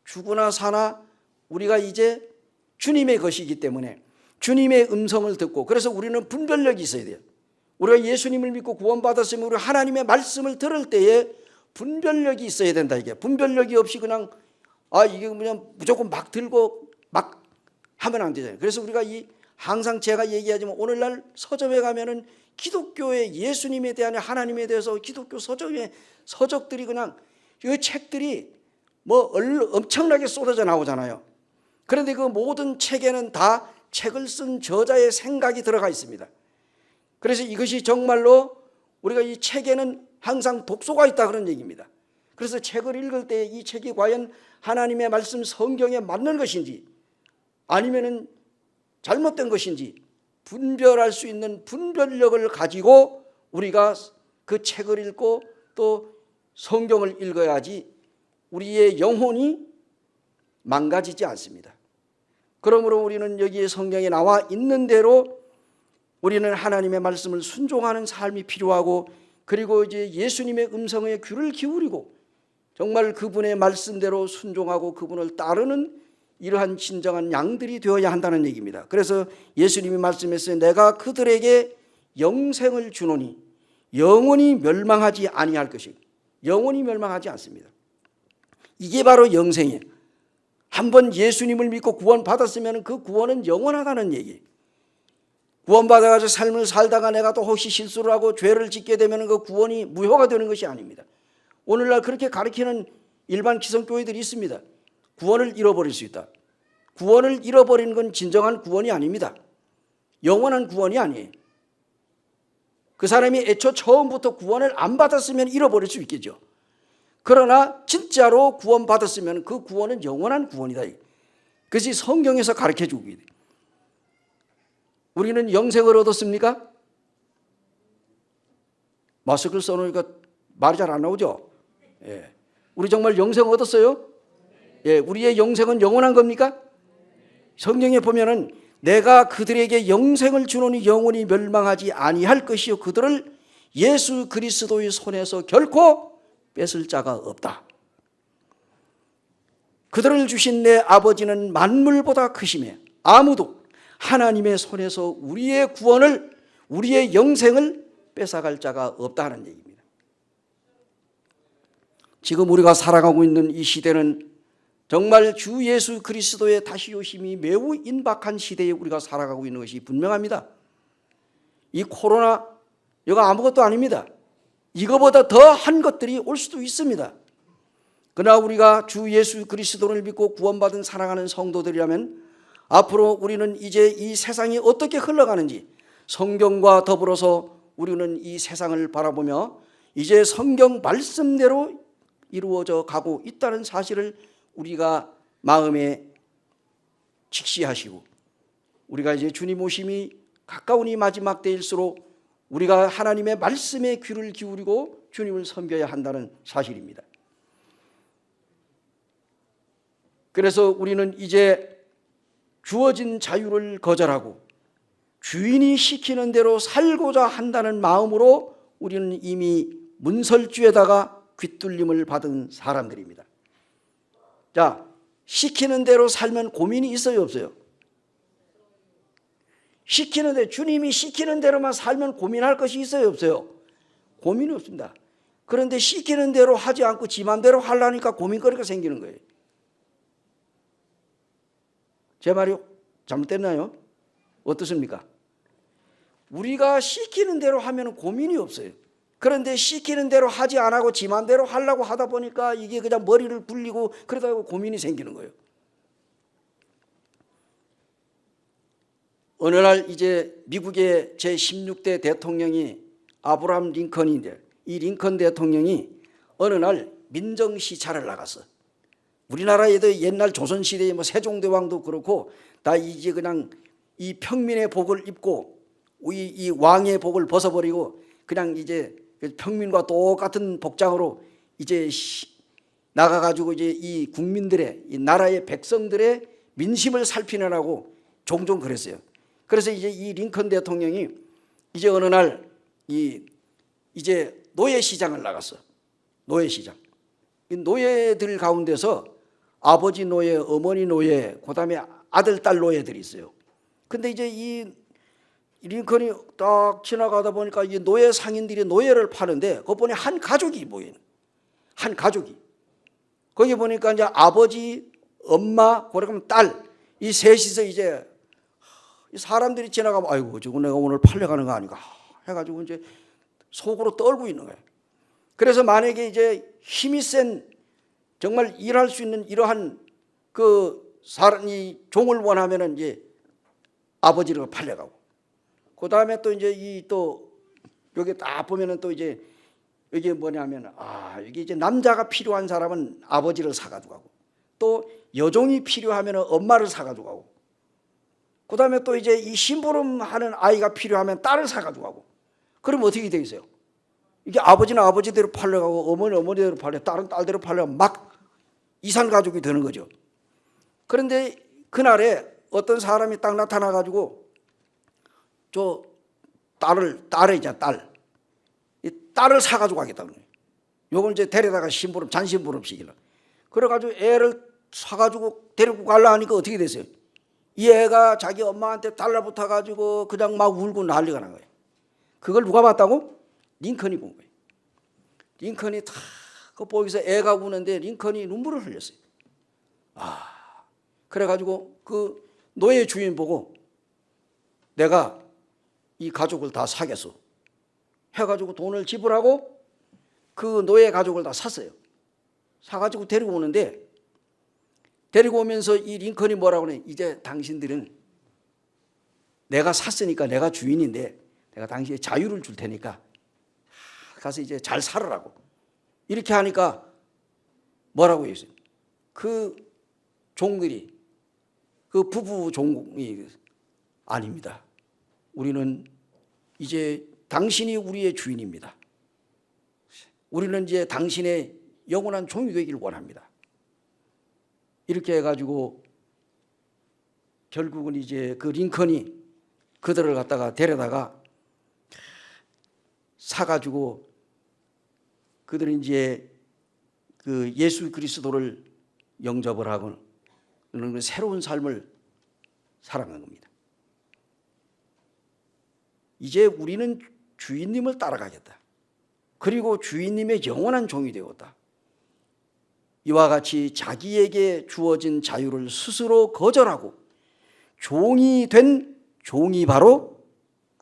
죽으나 사나 우리가 이제 주님의 것이기 때문에 주님의 음성을 듣고, 그래서 우리는 분별력이 있어야 돼요. 우리가 예수님을 믿고 구원받았으면 우리 하나님의 말씀을 들을 때에 분별력이 있어야 된다. 이게 분별력이 없이 그냥 이게 그냥 무조건 막 들고 막 하면 안 되잖아요. 그래서 우리가 항상 제가 얘기하지만 오늘날 서점에 가면은 기독교의 예수님에 대한 하나님에 대해서 기독교 서적들이 그냥 이 책들이 엄청나게 쏟아져 나오잖아요. 그런데 그 모든 책에는 다 책을 쓴 저자의 생각이 들어가 있습니다. 그래서 이것이 정말로 우리가 이 책에는 항상 독소가 있다 그런 얘기입니다. 그래서 책을 읽을 때 이 책이 과연 하나님의 말씀 성경에 맞는 것인지 아니면은 잘못된 것인지 분별할 수 있는 분별력을 가지고 우리가 그 책을 읽고 또 성경을 읽어야지 우리의 영혼이 망가지지 않습니다. 그러므로 우리는 여기에 성경에 나와 있는 대로 우리는 하나님의 말씀을 순종하는 삶이 필요하고, 그리고 이제 예수님의 음성에 귀를 기울이고 정말 그분의 말씀대로 순종하고 그분을 따르는 이러한 진정한 양들이 되어야 한다는 얘기입니다. 그래서 예수님이 말씀했어요. 내가 그들에게 영생을 주노니 영원히 멸망하지 아니할 것이고, 영원히 멸망하지 않습니다. 이게 바로 영생이에요. 한번 예수님을 믿고 구원받았으면 그 구원은 영원하다는 얘기예요. 구원받아가지고 삶을 살다가 내가 또 혹시 실수를 하고 죄를 짓게 되면 그 구원이 무효가 되는 것이 아닙니다. 오늘날 그렇게 가르치는 일반 기성교회들이 있습니다. 구원을 잃어버릴 수 있다. 구원을 잃어버리는 건 진정한 구원이 아닙니다. 영원한 구원이 아니에요. 그 사람이 애초 처음부터 구원을 안 받았으면 잃어버릴 수 있겠죠. 그러나 진짜로 구원받았으면 그 구원은 영원한 구원이다. 그것이 성경에서 가르쳐주고 있어요. 우리는 영생을 얻었습니까? 마스크를 써놓으니까 말이 잘 안 나오죠? 예. 우리 정말 영생 얻었어요? 예. 우리의 영생은 영원한 겁니까? 성경에 보면은 내가 그들에게 영생을 주노니 영원히 멸망하지 아니할 것이요 그들을 예수 그리스도의 손에서 결코 뺏을 자가 없다. 그들을 주신 내 아버지는 만물보다 크심에 아무도 하나님의 손에서 우리의 구원을, 우리의 영생을 뺏어갈 자가 없다는 얘기입니다. 지금 우리가 살아가고 있는 이 시대는 정말 주 예수 그리스도의 다시 오심이 매우 임박한 시대에 우리가 살아가고 있는 것이 분명합니다. 이 코로나 이거 아무것도 아닙니다. 이거보다 더한 것들이 올 수도 있습니다. 그러나 우리가 주 예수 그리스도를 믿고 구원받은 사랑하는 성도들이라면 앞으로 우리는 이제 이 세상이 어떻게 흘러가는지 성경과 더불어서 우리는 이 세상을 바라보며 이제 성경 말씀대로 이루어져 가고 있다는 사실을 우리가 마음에 직시하시고, 우리가 이제 주님 오심이 가까운 이 마지막 때일수록 우리가 하나님의 말씀에 귀를 기울이고 주님을 섬겨야 한다는 사실입니다. 그래서 우리는 이제 주어진 자유를 거절하고 주인이 시키는 대로 살고자 한다는 마음으로 우리는 이미 문설주에다가 귀뚫림을 받은 사람들입니다. 자, 시키는 대로 살면 고민이 있어요, 없어요? 주님이 시키는 대로만 살면 고민할 것이 있어요, 없어요? 고민이 없습니다. 그런데 시키는 대로 하지 않고 지 맘대로 하려니까 고민거리가 생기는 거예요. 제 말이 잘못됐나요? 어떻습니까? 우리가 시키는 대로 하면 고민이 없어요. 그런데 시키는 대로 하지 안 하고 지 맘대로 하려고 하다 보니까 이게 그냥 머리를 굴리고 그러다가 고민이 생기는 거예요. 어느 날 이제 미국의 제16대 대통령이 아브라함 링컨인데, 이 링컨 대통령이 어느 날 민정시찰을 나갔어. 우리나라에도 옛날 조선시대의 뭐 세종대왕도 그렇고 다 이제 그냥 이 평민의 복을 입고 이 왕의 복을 벗어버리고 그냥 이제 평민과 똑같은 복장으로 이제 나가가지고 이제 이 국민들의, 이 나라의 백성들의 민심을 살피느라고 종종 그랬어요. 그래서 이제 이 링컨 대통령이 이제 어느 날 이제 노예시장을 나갔어. 노예시장. 이 노예들 가운데서 아버지 노예, 어머니 노예, 그다음에 아들, 딸 노예들이 있어요. 근데 이제 이 링컨이 딱 지나가다 보니까 이 노예 상인들이 노예를 파는데 거기 보니 한 가족이 모이는, 한 가족이. 거기 보니까 이제 아버지, 엄마, 그러면 딸, 이 셋이서 이제 사람들이 지나가면 아이고 저거 내가 오늘 팔려가는 거 아닌가 해가지고 이제 속으로 떨고 있는 거예요. 그래서 만약에 이제 힘이 센 정말 일할 수 있는 이러한 그 사람이 종을 원하면은 이제 아버지를 팔려가고, 그 다음에 또 이제 이 또 여기 딱 보면은 또 이제 이게 뭐냐면 이게 이제 남자가 필요한 사람은 아버지를 사가지고 가고, 또 여종이 필요하면은 엄마를 사가지고 가고, 그 다음에 또 이제 이 심부름하는 아이가 필요하면 딸을 사가지고 가고. 그럼 어떻게 되겠어요? 이게 아버지는 아버지대로 팔려가고 어머니는 어머니대로 팔려, 딸은 딸대로 팔려, 막 이산 가족이 되는 거죠. 그런데 그날에 어떤 사람이 딱 나타나가지고 저 딸이자 이 딸을 사가지고 가겠다는 거예요. 요걸 이제 데려다가 심부름, 잔심부름 시키려. 그래가지고 애를 사가지고 데리고 가려 하니까 어떻게 됐어요? 이 애가 자기 엄마한테 달라붙어가지고 그냥 막 울고 난리가 난 거예요. 그걸 누가 봤다고? 링컨이 본 거예요. 링컨이 다 그 보기서 애가 우는데 링컨이 눈물을 흘렸어요. 그래가지고 그 노예 주인 보고 내가 이 가족을 다 사겠어 해가지고 돈을 지불하고 그 노예 가족을 다 샀어요. 사가지고 데리고 오는데, 데리고 오면서 이 링컨이 뭐라고 그래? 이제 당신들은 내가 샀으니까 내가 주인인데 내가 당신의 자유를 줄 테니까 가서 이제 잘 살으라고. 이렇게 하니까 뭐라고 했어요? 그 종들이, 그 부부 종이 아닙니다. 우리는 이제 당신이 우리의 주인입니다. 우리는 이제 당신의 영원한 종이 되기를 원합니다. 이렇게 해가지고 결국은 이제 그 링컨이 그들을 갖다가 데려다가 사가지고 그들은 이제 그 예수 그리스도를 영접을 하고 새로운 삶을 살아간 겁니다. 이제 우리는 주인님을 따라가겠다. 그리고 주인님의 영원한 종이 되었다. 이와 같이 자기에게 주어진 자유를 스스로 거절하고 종이 된 종이 바로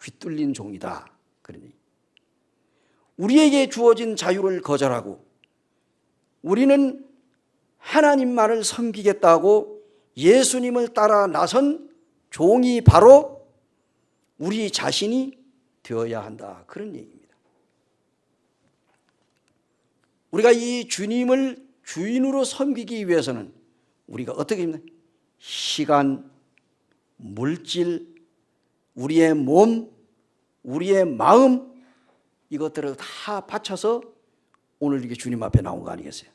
귀뚫린 종이다. 그러니 우리에게 주어진 자유를 거절하고 우리는 하나님만을 섬기겠다고 예수님을 따라 나선 종이 바로 우리 자신이 되어야 한다. 그런 얘기입니다. 우리가 이 주님을 주인으로 섬기기 위해서는 우리가 어떻게 합니까? 시간, 물질, 우리의 몸, 우리의 마음, 이것들을 다 바쳐서 오늘 이게 주님 앞에 나온 거 아니겠어요?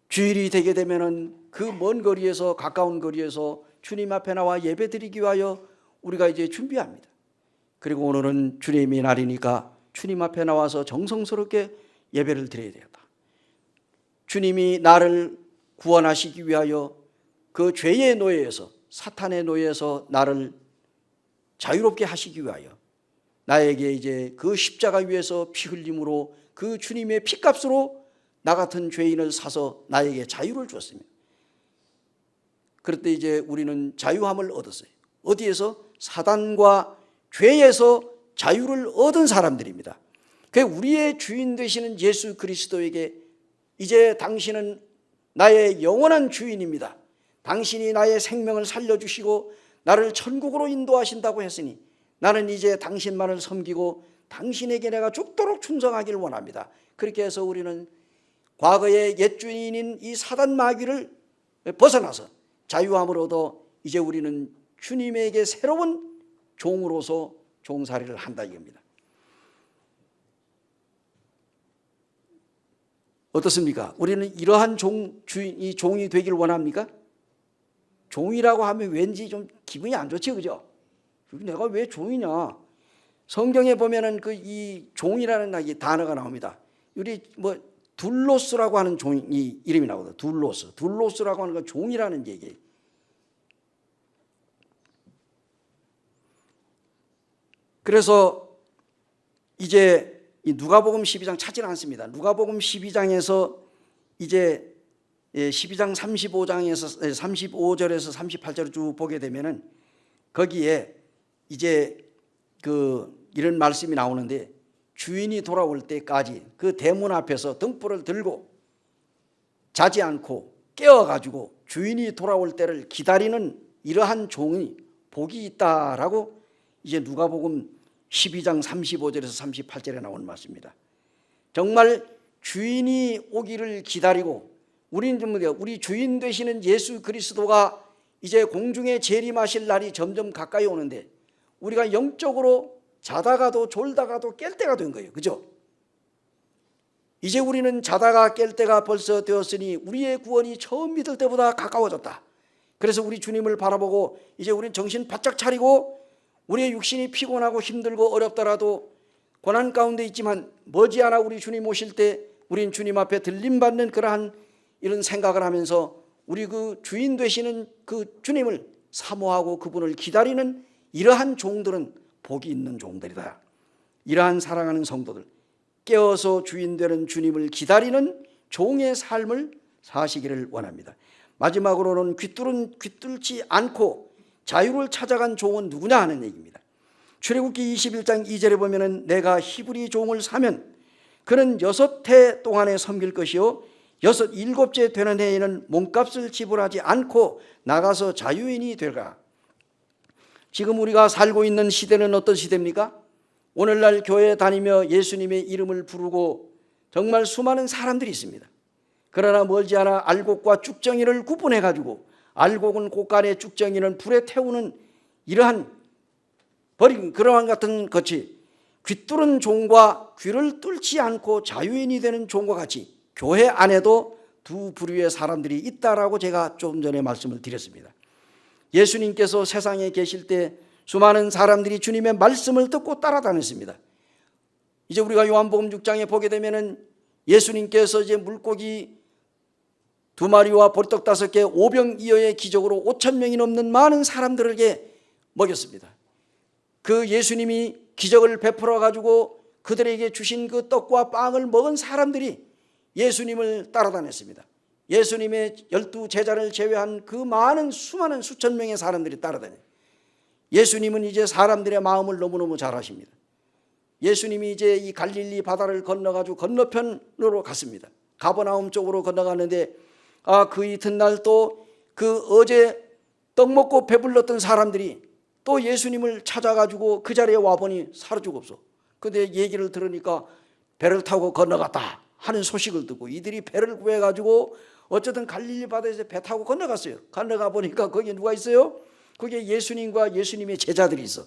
주일이 되게 되면은 그 먼 거리에서, 가까운 거리에서 주님 앞에 나와 예배 드리기 위하여 우리가 이제 준비합니다. 그리고 오늘은 주님의 날이니까 주님 앞에 나와서 정성스럽게 예배를 드려야 되겠다. 주님이 나를 구원하시기 위하여 그 죄의 노예에서, 사탄의 노예에서 나를 자유롭게 하시기 위하여 나에게 이제 그 십자가 위에서 피 흘림으로 그 주님의 피값으로 나 같은 죄인을 사서 나에게 자유를 주었습니다. 그럴 때 이제 우리는 자유함을 얻었어요. 어디에서? 사단과 죄에서 자유를 얻은 사람들입니다. 그 우리의 주인 되시는 예수 그리스도에게 이제 당신은 나의 영원한 주인입니다. 당신이 나의 생명을 살려주시고 나를 천국으로 인도하신다고 했으니 나는 이제 당신만을 섬기고 당신에게 내가 죽도록 충성하기를 원합니다. 그렇게 해서 우리는 과거의 옛 주인인 이 사단 마귀를 벗어나서 자유함을 얻어 이제 우리는 주님에게 새로운 종으로서 종살이를 한다 이겁니다. 어떻습니까? 우리는 이러한 주인이 종이 되길 원합니까? 종이라고 하면 왠지 좀 기분이 안 좋지, 그죠? 내가 왜 종이냐? 성경에 보면은 그 이 종이라는 이 단어가 나옵니다. 우리 뭐 둘로스라고 하는 종이 이름이 나오거든요. 둘로스라고 하는 건 종이라는 얘기예요. 그래서 이제 이 누가복음 12장 찾지 않습니다. 누가복음 12장에서 이제 12장 35절에서 38절을 쭉 보게 되면은 거기에 이제 이런 말씀이 나오는데 주인이 돌아올 때까지 그 대문 앞에서 등불을 들고 자지 않고 깨어가지고 주인이 돌아올 때를 기다리는 이러한 종이 복이 있다라고 이제 누가복음 12장 35절에서 38절에 나오는 말씀입니다. 정말 주인이 오기를 기다리고 우리 주인 되시는 예수 그리스도가 이제 공중에 재림하실 날이 점점 가까이 오는데 우리가 영적으로 자다가도 졸다가도 깰 때가 된 거예요. 그죠? 이제 우리는 자다가 깰 때가 벌써 되었으니 우리의 구원이 처음 믿을 때보다 가까워졌다. 그래서 우리 주님을 바라보고 이제 우리는 정신 바짝 차리고 우리의 육신이 피곤하고 힘들고 어렵더라도 고난 가운데 있지만 머지않아 우리 주님 오실 때 우린 주님 앞에 들림받는 그러한 이런 생각을 하면서 우리 그 주인 되시는 그 주님을 사모하고 그분을 기다리는 이러한 종들은 복이 있는 종들이다. 이러한 사랑하는 성도들, 깨어서 주인 되는 주님을 기다리는 종의 삶을 사시기를 원합니다. 마지막으로는 귀뚫지 않고 자유를 찾아간 종은 누구냐 하는 얘기입니다. 출애굽기 21장 2절에 보면은 내가 히브리 종을 사면 그는 6해 동안에 섬길 것이요 7째 되는 해에는 몸값을 지불하지 않고 나가서 자유인이 되라. 지금 우리가 살고 있는 시대는 어떤 시대입니까? 오늘날 교회에 다니며 예수님의 이름을 부르고 정말 수많은 사람들이 있습니다. 그러나 멀지 않아 알곡과 쭉정이를 구분해가지고 알곡은 곳간에 쭉정이는 불에 태우는 이러한 버린 그러한 같은 것이 귀뚫은 종과 귀를 뚫지 않고 자유인이 되는 종과 같이 교회 안에도 두 부류의 사람들이 있다라고 제가 조금 전에 말씀을 드렸습니다. 예수님께서 세상에 계실 때 수많은 사람들이 주님의 말씀을 듣고 따라다녔습니다. 이제 우리가 요한복음 6장에 보게 되면은 예수님께서 이제 물고기 2마리와 보리떡 5개 5병2어의 기적으로 5,000명이 넘는 많은 사람들에게 먹였습니다. 그 예수님이 기적을 베풀어 가지고 그들에게 주신 그 떡과 빵을 먹은 사람들이 예수님을 따라다녔습니다. 예수님의 12 제자를 제외한 그 많은 수많은 수천 명의 사람들이 따라다녀요. 예수님은 이제 사람들의 마음을 너무너무 잘 아십니다. 예수님이 이제 이 갈릴리 바다를 건너가지고 건너편으로 갔습니다. 가버나움 쪽으로 건너가는데 그 이튿날 또 그 어제 떡 먹고 배불렀던 사람들이 또 예수님을 찾아가지고 그 자리에 와보니 사라지고 없어. 근데 얘기를 들으니까 배를 타고 건너갔다 하는 소식을 듣고 이들이 배를 구해가지고 어쨌든 갈릴리 바다에서 배 타고 건너갔어요. 건너가 보니까 거기에 누가 있어요? 거기에 예수님과 예수님의 제자들이 있어.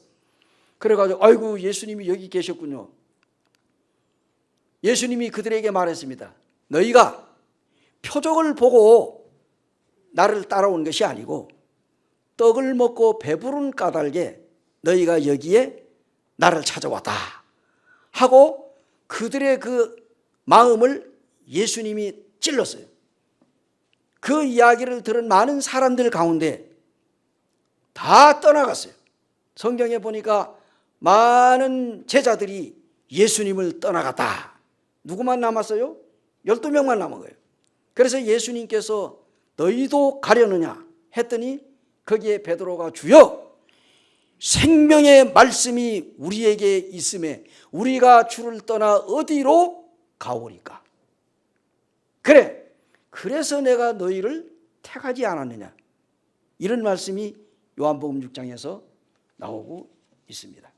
그래가지고 아이고 예수님이 여기 계셨군요. 예수님이 그들에게 말했습니다. 너희가 표적을 보고 나를 따라온 것이 아니고 떡을 먹고 배부른 까닭에 너희가 여기에 나를 찾아왔다 하고 그들의 그 마음을 예수님이 찔렀어요. 그 이야기를 들은 많은 사람들 가운데 다 떠나갔어요. 성경에 보니까 많은 제자들이 예수님을 떠나갔다. 누구만 남았어요? 12명만 남은 거예요. 그래서 예수님께서 너희도 가려느냐 했더니 거기에 베드로가 주여 생명의 말씀이 우리에게 있음에 우리가 주를 떠나 어디로 가오리까? 그래, 그래서 내가 너희를 택하지 않았느냐. 이런 말씀이 요한복음 6장에서 나오고 있습니다.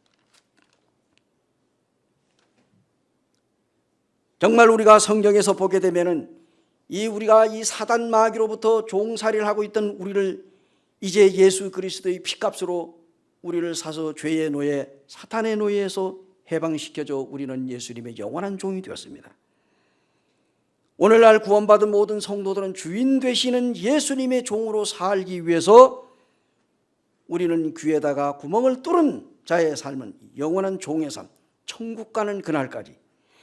정말 우리가 성경에서 보게 되면은 우리가 이 사단 마귀로부터 종살이를 하고 있던 우리를 이제 예수 그리스도의 피값으로 우리를 사서 죄의 노예, 사탄의 노예에서 해방시켜줘 우리는 예수님의 영원한 종이 되었습니다. 오늘날 구원받은 모든 성도들은 주인 되시는 예수님의 종으로 살기 위해서 우리는 귀에다가 구멍을 뚫은 자의 삶은 영원한 종의 삶, 천국 가는 그날까지.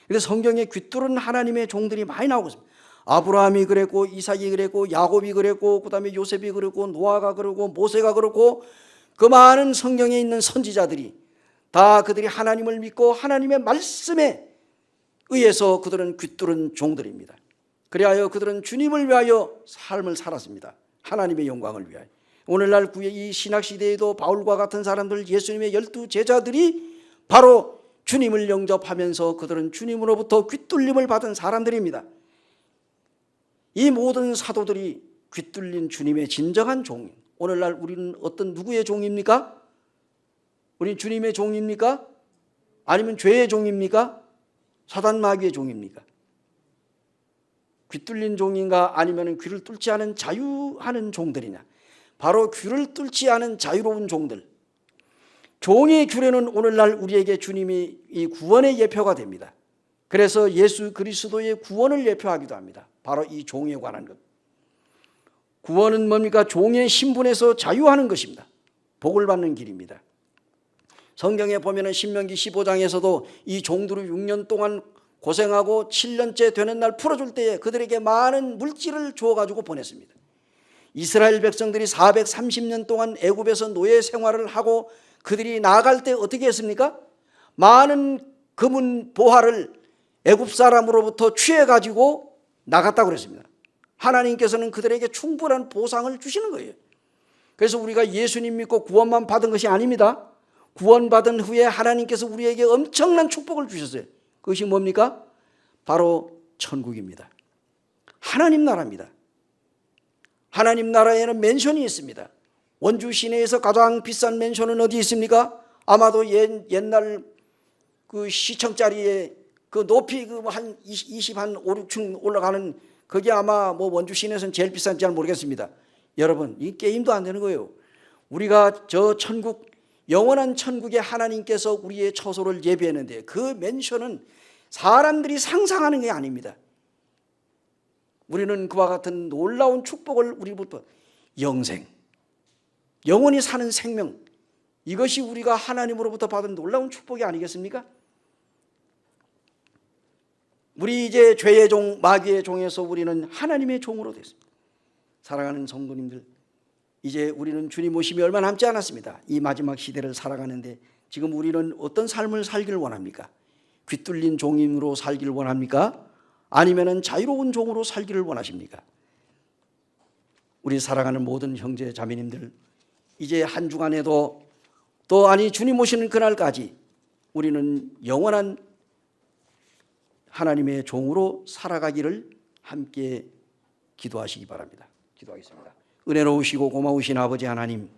그래서 성경에 귀뚫은 하나님의 종들이 많이 나오고 있습니다. 아브라함이 그랬고, 이삭이 그랬고, 야곱이 그랬고, 그 다음에 요셉이 그랬고, 노아가 그랬고, 모세가 그랬고, 그 많은 성경에 있는 선지자들이 다 그들이 하나님을 믿고 하나님의 말씀에 의해서 그들은 귀뚫은 종들입니다. 그리하여 그들은 주님을 위하여 삶을 살았습니다. 하나님의 영광을 위하여. 오늘날 이 신학시대에도 바울과 같은 사람들, 예수님의 12 제자들이 바로 주님을 영접하면서 그들은 주님으로부터 귀뚫림을 받은 사람들입니다. 이 모든 사도들이 귀뚫린 주님의 진정한 종. 오늘날 우리는 어떤 누구의 종입니까? 우리는 주님의 종입니까? 아니면 죄의 종입니까? 사단 마귀의 종입니까? 귀 뚫린 종인가? 아니면 귀를 뚫지 않은 자유하는 종들이냐? 바로 귀를 뚫지 않은 자유로운 종들. 종의 규례는 오늘날 우리에게 주님이 이 구원의 예표가 됩니다. 그래서 예수 그리스도의 구원을 예표하기도 합니다. 바로 이 종에 관한 것. 구원은 뭡니까? 종의 신분에서 자유하는 것입니다. 복을 받는 길입니다. 성경에 보면은 신명기 15장에서도 이 종들이 6년 동안 고생하고 7년째 되는 날 풀어줄 때에 그들에게 많은 물질을 주어가지고 보냈습니다. 이스라엘 백성들이 430년 동안 애굽에서 노예 생활을 하고 그들이 나아갈 때 어떻게 했습니까? 많은 금은 보화를 애굽 사람으로부터 취해가지고 나갔다고 그랬습니다. 하나님께서는 그들에게 충분한 보상을 주시는 거예요. 그래서 우리가 예수님 믿고 구원만 받은 것이 아닙니다. 구원받은 후에 하나님께서 우리에게 엄청난 축복을 주셨어요. 그것이 뭡니까? 바로 천국입니다. 하나님 나라입니다. 하나님 나라에는 맨션이 있습니다. 원주 시내에서 가장 비싼 맨션은 어디 있습니까? 아마도 옛날 그 시청짜리의 그 높이 한 20, 한 5, 6층 올라가는 그게 아마 뭐 원주 시내에서는 제일 비싼지 잘 모르겠습니다. 여러분, 이 게임도 안 되는 거예요. 우리가 저 천국, 영원한 천국에 하나님께서 우리의 처소를 예비했는데 그 맨션은 사람들이 상상하는 게 아닙니다. 우리는 그와 같은 놀라운 축복을 우리부터 영생, 영원히 사는 생명, 이것이 우리가 하나님으로부터 받은 놀라운 축복이 아니겠습니까? 우리 이제 죄의 종, 마귀의 종에서 우리는 하나님의 종으로 됐습니다. 사랑하는 성도님들, 이제 우리는 주님 오심이 얼마 남지 않았습니다. 이 마지막 시대를 살아가는데 지금 우리는 어떤 삶을 살기를 원합니까? 귀뚫린 종으로 살기를 원합니까? 아니면 자유로운 종으로 살기를 원하십니까? 우리 사랑하는 모든 형제 자매님들, 이제 한 주간에도 또 아니 주님 오시는 그날까지 우리는 영원한 하나님의 종으로 살아가기를 함께 기도하시기 바랍니다. 기도하겠습니다. 은혜로우시고 고마우신 아버지 하나님,